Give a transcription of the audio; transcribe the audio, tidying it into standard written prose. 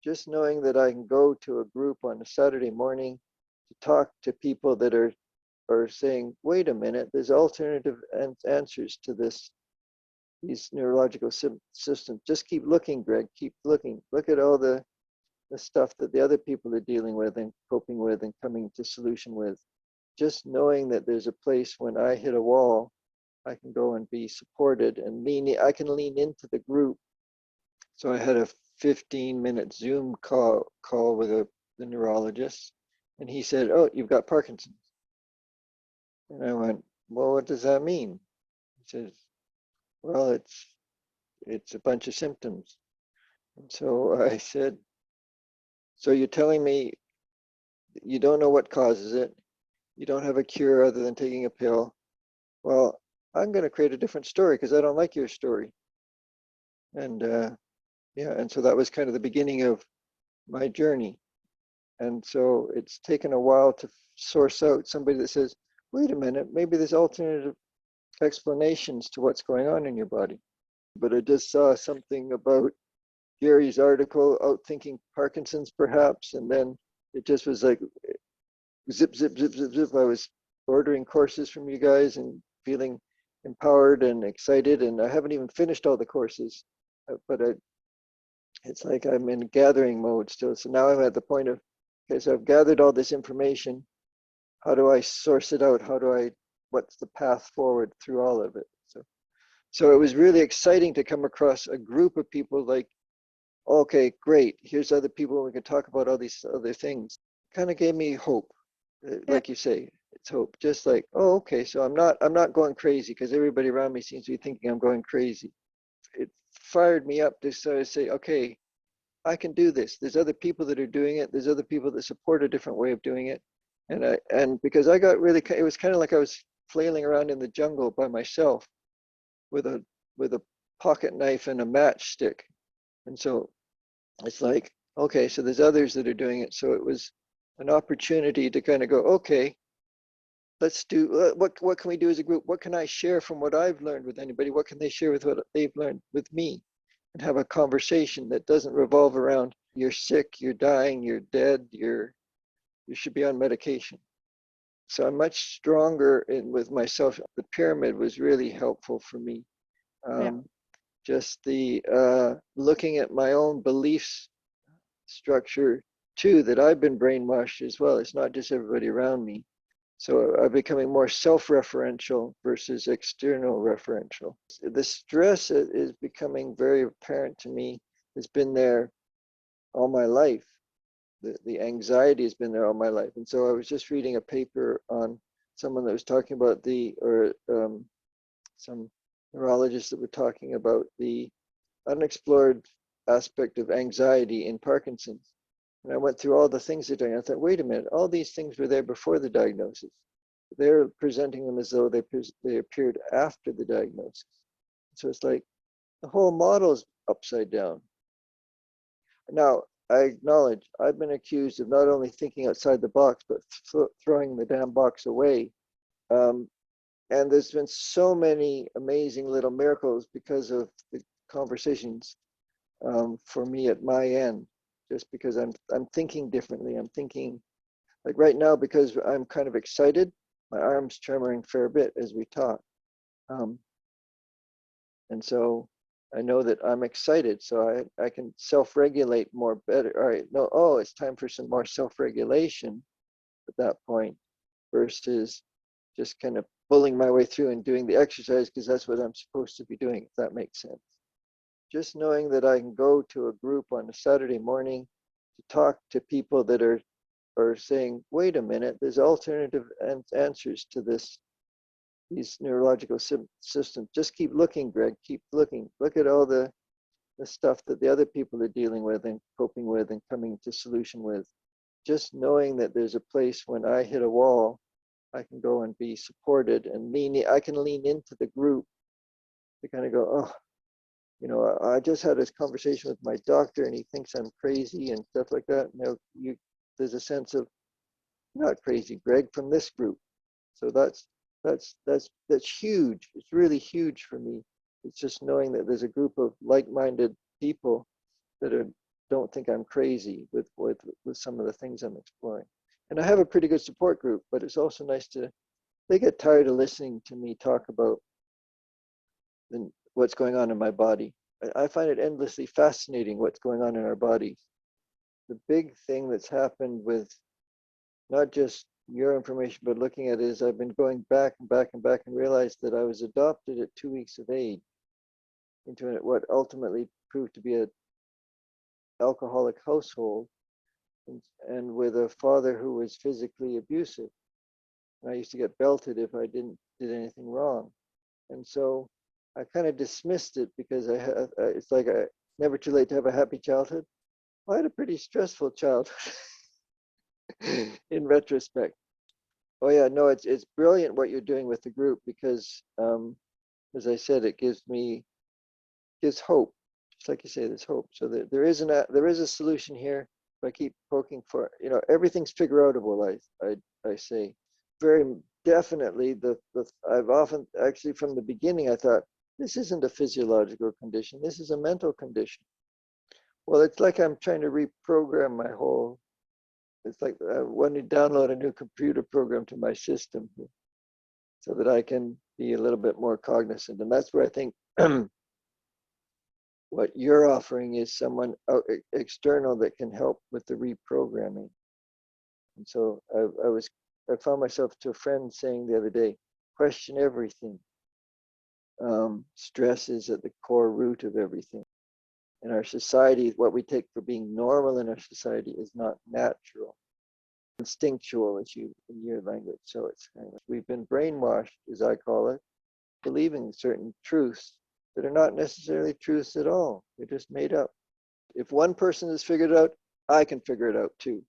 just knowing that I can go to a group on a Saturday morning to talk to people that are saying, wait a minute, there's alternative answers to these neurological systems. Just keep looking, Greg, keep looking. Look at all the stuff that the other people are dealing with and coping with and coming to solution with. Just knowing that there's a place when I hit a wall, I can go and be supported and I can lean into the group. So I had a 15-minute Zoom call with the neurologist, and he said, oh, you've got Parkinson's. And I went, well, what does that mean? He says, well, it's a bunch of symptoms. And so I said, so you're telling me you don't know what causes it, you don't have a cure other than taking a pill. Well, I'm going to create a different story because I don't like your story. And yeah, and so that was kind of the beginning of my journey. And so it's taken a while to source out somebody that says, wait a minute, maybe there's alternative explanations to what's going on in your body. But I just saw something about Gary's article, Outthinking Parkinson's perhaps, and then it just was like zip, zip, zip, zip, zip. I was ordering courses from you guys and feeling empowered and excited, and I haven't even finished all the courses, but it's like I'm in gathering mode still. So now I'm at the point of, okay, so I've gathered all this information. How do I source it out? What's the path forward through all of it? So it was really exciting to come across a group of people like, okay, great, here's other people, we can talk about all these other things. Kind of gave me hope, like you say, it's hope. Just like, oh, okay, so I'm not going crazy, because everybody around me seems to be thinking I'm going crazy. It fired me up to sort of say, okay, I can do this. There's other people that are doing it. There's other people that support a different way of doing it. And because I got really, it was kind of like I was flailing around in the jungle by myself with a pocket knife and a matchstick. And so it's like, okay, so there's others that are doing it. So it was an opportunity to kind of go, okay, let's do, what can we do as a group? What can I share from what I've learned with anybody? What can they share with what they've learned with me? And have a conversation that doesn't revolve around, you're sick, you're dying, you're dead, you should be on medication. So I'm much stronger with myself. The pyramid was really helpful for me. Just the looking at my own beliefs structure too, that I've been brainwashed as well. It's not just everybody around me. So I'm becoming more self-referential versus external referential. The stress is becoming very apparent to me. It's been there all my life. The anxiety has been there all my life. And so I was just reading a paper on someone that was talking about some neurologists that were talking about the unexplored aspect of anxiety in Parkinson's. And I went through all the things they're doing. I thought, wait a minute, all these things were there before the diagnosis. They're presenting them as though they appeared after the diagnosis. So it's like the whole model's upside down. Now, I acknowledge I've been accused of not only thinking outside the box, but throwing the damn box away. And there's been so many amazing little miracles because of the conversations for me at my end, just because I'm thinking differently. I'm thinking, like right now, because I'm kind of excited, my arm's tremoring a fair bit as we talk. And so I know that I'm excited, so I can self-regulate more better. All right, no, oh, it's time for some more self-regulation at that point, versus just kind of pulling my way through and doing the exercise because that's what I'm supposed to be doing, if that makes sense. Just knowing that I can go to a group on a Saturday morning to talk to people that are saying, wait a minute, there's alternative answers to these neurological systems. Just keep looking, Greg, keep looking. Look at all the stuff that the other people are dealing with and coping with and coming to solution with. Just knowing that there's a place when I hit a wall, I can go and be supported and I can lean into the group to kind of go, oh, you know, I just had this conversation with my doctor and he thinks I'm crazy and stuff like that. Now there's a sense of, you're not crazy, Greg, from this group. So that's huge. It's really huge for me. It's just knowing that there's a group of like-minded people that are don't think I'm crazy with some of the things I'm exploring. And I have a pretty good support group, but it's also nice to, they get tired of listening to me talk about what's going on in my body. I find it endlessly fascinating what's going on in our bodies. The big thing that's happened with not just your information, but looking at it is I've been going back and back and back and realized that I was adopted at 2 weeks of age into what ultimately proved to be an alcoholic household, and with a father who was physically abusive. And I used to get belted if I did anything wrong. And so I kind of dismissed it because it's like never too late to have a happy childhood. I had a pretty stressful childhood in retrospect. Oh yeah, no, it's brilliant what you're doing with the group because, as I said, it gives hope. Just like you say, there's hope. So there is a solution here. If I keep poking for, everything's figure outable. I say, very definitely. I've often actually from the beginning I thought this isn't a physiological condition. This is a mental condition. Well, it's like I'm trying to reprogram my whole. It's like I want to download a new computer program to my system so that I can be a little bit more cognizant. And that's where I think what you're offering is someone external that can help with the reprogramming. And so I found myself to a friend saying the other day, question everything. Stress is at the core root of everything. In our society, what we take for being normal in our society is not natural, instinctual, in your language. So we've been brainwashed, as I call it, believing certain truths that are not necessarily truths at all. They're just made up. If one person has figured it out, I can figure it out too.